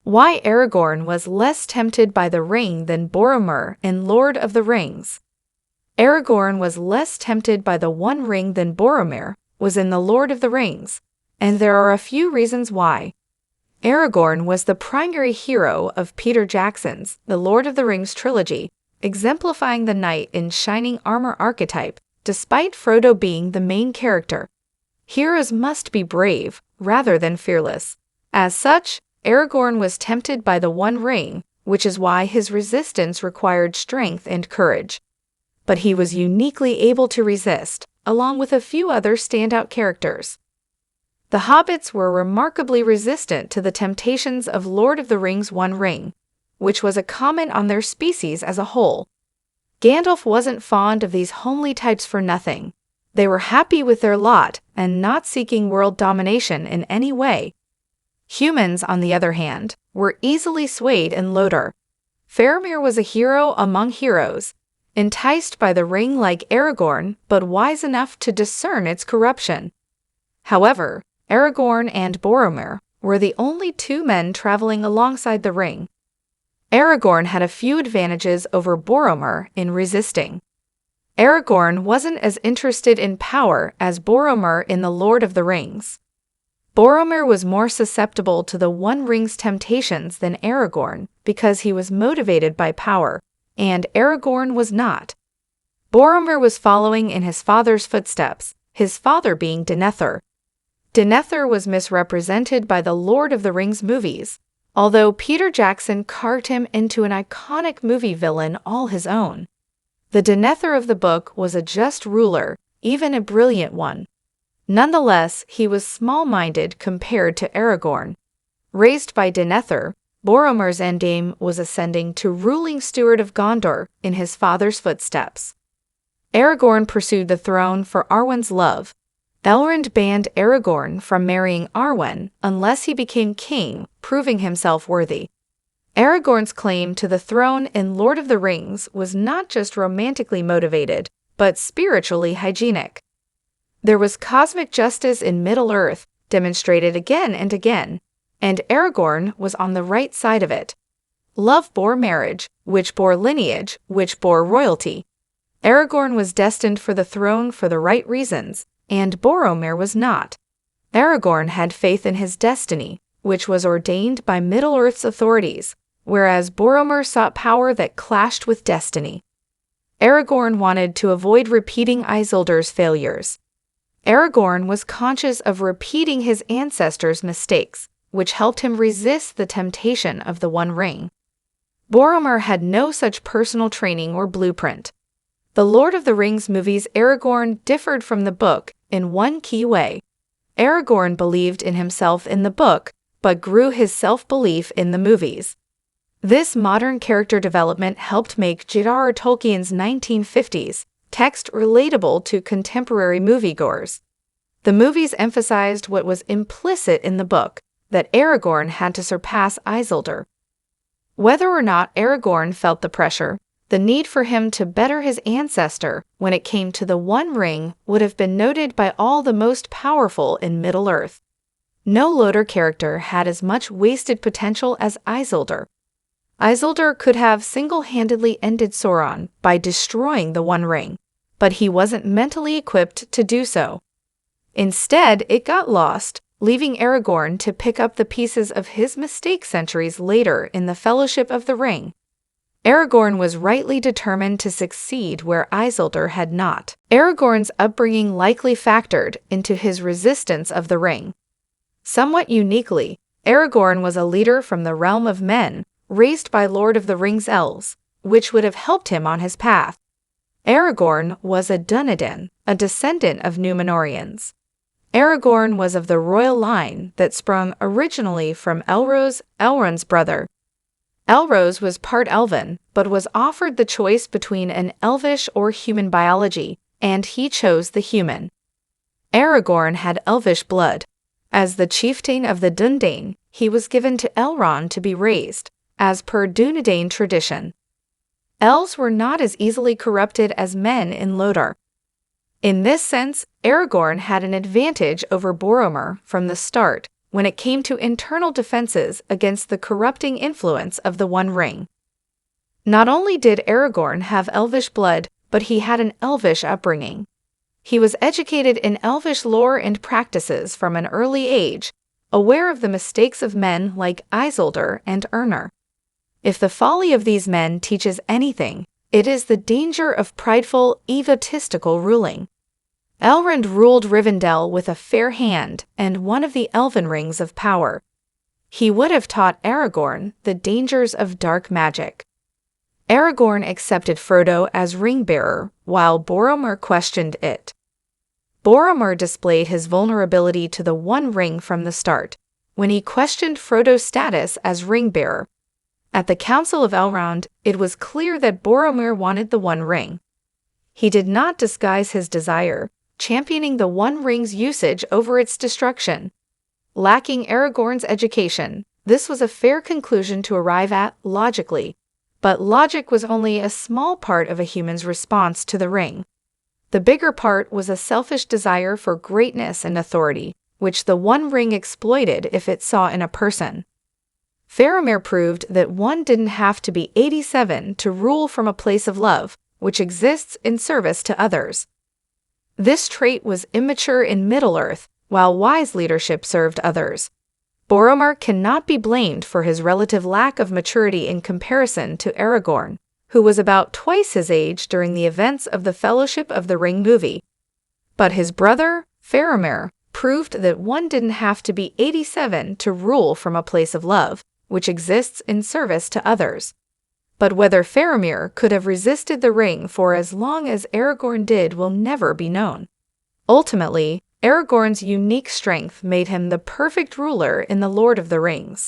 Why Aragorn was less tempted by the ring than Boromir in Lord of the Rings. Aragorn was less tempted by the One Ring than Boromir was in the Lord of the Rings, and there are a few reasons why. Aragorn was the primary hero of Peter Jackson's The Lord of the Rings trilogy, exemplifying the knight in shining armor archetype, despite Frodo being the main character. Heroes must be brave, rather than fearless. As such, Aragorn was tempted by the One Ring, which is why his resistance required strength and courage. But he was uniquely able to resist, along with a few other standout characters. The hobbits were remarkably resistant to the temptations of Lord of the Rings' One Ring, which was a comment on their species as a whole. Gandalf wasn't fond of these homely types for nothing. They were happy with their lot and not seeking world domination in any way. Humans, on the other hand, were easily swayed in Lodor. Faramir was a hero among heroes, enticed by the ring like Aragorn, but wise enough to discern its corruption. However, Aragorn and Boromir were the only two men traveling alongside the ring. Aragorn had a few advantages over Boromir in resisting. Aragorn wasn't as interested in power as Boromir in the Lord of the Rings. Boromir was more susceptible to the One Ring's temptations than Aragorn because he was motivated by power, and Aragorn was not. Boromir was following in his father's footsteps, his father being Denethor. Denethor was misrepresented by the Lord of the Rings movies, although Peter Jackson carved him into an iconic movie villain all his own. The Denethor of the book was a just ruler, even a brilliant one. Nonetheless, he was small-minded compared to Aragorn. Raised by Denethor, Boromir's endgame was ascending to ruling steward of Gondor in his father's footsteps. Aragorn pursued the throne for Arwen's love. Elrond banned Aragorn from marrying Arwen unless he became king, proving himself worthy. Aragorn's claim to the throne in Lord of the Rings was not just romantically motivated, but spiritually hygienic. There was cosmic justice in Middle-earth, demonstrated again and again, and Aragorn was on the right side of it. Love bore marriage, which bore lineage, which bore royalty. Aragorn was destined for the throne for the right reasons, and Boromir was not. Aragorn had faith in his destiny, which was ordained by Middle-earth's authorities, whereas Boromir sought power that clashed with destiny. Aragorn wanted to avoid repeating Isildur's failures. Aragorn was conscious of repeating his ancestors' mistakes, which helped him resist the temptation of the One Ring. Boromir had no such personal training or blueprint. The Lord of the Rings movies' Aragorn differed from the book in one key way. Aragorn believed in himself in the book, but grew his self-belief in the movies. This modern character development helped make J.R.R. Tolkien's 1950s text relatable to contemporary moviegoers. The movies emphasized what was implicit in the book, that Aragorn had to surpass Isildur. Whether or not Aragorn felt the pressure, the need for him to better his ancestor when it came to the One Ring would have been noted by all the most powerful in Middle-earth. No Lodor character had as much wasted potential as Isildur. Isildur could have single-handedly ended Sauron by destroying the One Ring, but he wasn't mentally equipped to do so. Instead, it got lost, leaving Aragorn to pick up the pieces of his mistakes centuries later in the Fellowship of the Ring. Aragorn was rightly determined to succeed where Isildur had not. Aragorn's upbringing likely factored into his resistance of the ring. Somewhat uniquely, Aragorn was a leader from the realm of men, raised by Lord of the Rings elves, which would have helped him on his path. Aragorn was a Dunedain, a descendant of Númenóreans. Aragorn was of the royal line that sprung originally from Elros, Elrond's brother. Elros was part elven, but was offered the choice between an elvish or human biology, and he chose the human. Aragorn had elvish blood. As the chieftain of the Dunedain, he was given to Elrond to be raised, as per Dunedain tradition. Elves were not as easily corrupted as men in Lodor. In this sense, Aragorn had an advantage over Boromir from the start, when it came to internal defenses against the corrupting influence of the One Ring. Not only did Aragorn have Elvish blood, but he had an Elvish upbringing. He was educated in Elvish lore and practices from an early age, aware of the mistakes of men like Isildur and Ernar. If the folly of these men teaches anything, it is the danger of prideful, egotistical ruling. Elrond ruled Rivendell with a fair hand and one of the elven rings of power. He would have taught Aragorn the dangers of dark magic. Aragorn accepted Frodo as ring-bearer, while Boromir questioned it. Boromir displayed his vulnerability to the One Ring from the start, when he questioned Frodo's status as ring-bearer. At the Council of Elrond, it was clear that Boromir wanted the One Ring. He did not disguise his desire, championing the One Ring's usage over its destruction. Lacking Aragorn's education, this was a fair conclusion to arrive at logically, but logic was only a small part of a human's response to the ring. The bigger part was a selfish desire for greatness and authority, which the One Ring exploited if it saw in a person. Faramir proved that one didn't have to be 87 to rule from a place of love, which exists in service to others. This trait was immature in Middle-earth, while wise leadership served others. Boromir cannot be blamed for his relative lack of maturity in comparison to Aragorn, who was about twice his age during the events of the Fellowship of the Ring movie. But his brother, Faramir, proved that one didn't have to be 87 to rule from a place of love, which exists in service to others. But whether Faramir could have resisted the ring for as long as Aragorn did will never be known. Ultimately, Aragorn's unique strength made him the perfect ruler in The Lord of the Rings.